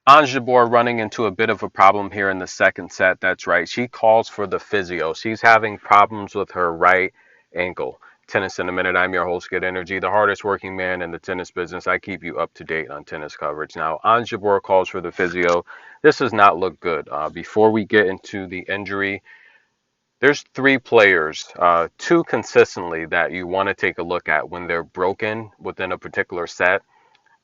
Ons Jabeur running into a bit of a problem here in the second set. That's right. She calls for the physio. She's having problems with her right ankle. Tennis in a Minute. I'm your host, Good Energy, the hardest working man in the tennis business. I keep you up to date on tennis coverage. Now, Ons Jabeur calls for the physio. This does not look good. Before we get into the injury, there's three players, two consistently that you want to take a look at when they're broken within a particular set.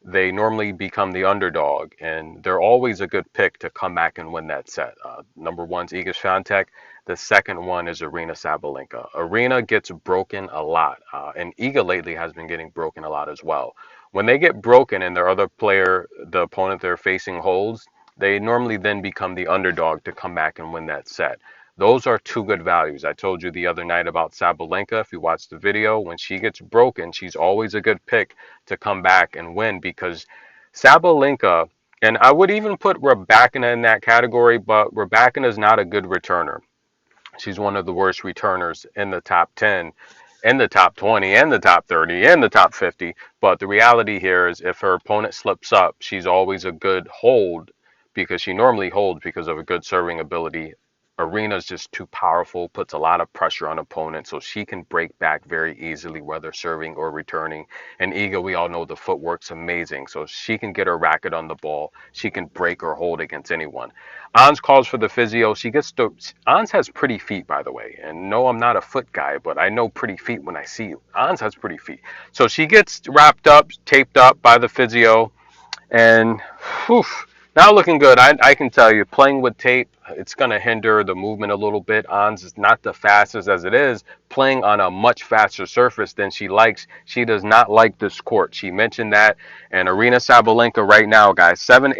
They normally become the underdog, and they're always a good pick to come back and win that set. Number one's Iga Swiatek. The second one is Aryna Sabalenka. Aryna gets broken a lot, and Iga lately has been getting broken a lot as well. When they get broken and their other player, the opponent they're facing, holds, they normally then become the underdog to come back and win that set. Those are two good values. I told you the other night about Sabalenka. If you watched the video, when she gets broken, she's always a good pick to come back and win because Sabalenka, and I would even put Rybakina in that category, but Rybakina is not a good returner. She's one of the worst returners in the top 10, in the top 20, and the top 30, and the top 50. But the reality here is if her opponent slips up, she's always a good hold because she normally holds because of a good serving ability. Arena's just too powerful, puts a lot of pressure on opponents, so she can break back very easily, whether serving or returning. And Iga, we all know the footwork's amazing, so she can get her racket on the ball. She can break or hold against anyone. Ons calls for the physio. Ons has pretty feet, by the way. And no, I'm not a foot guy, but I know pretty feet when I see you. Ons has pretty feet. So she gets wrapped up, taped up by the physio, and whew, not looking good. I can tell you, playing with tape, it's going to hinder the movement a little bit. Ons is not the fastest as it is, playing on a much faster surface than she likes. She does not like this court. She mentioned that. And Aryna Sabalenka right now, guys, 7-8.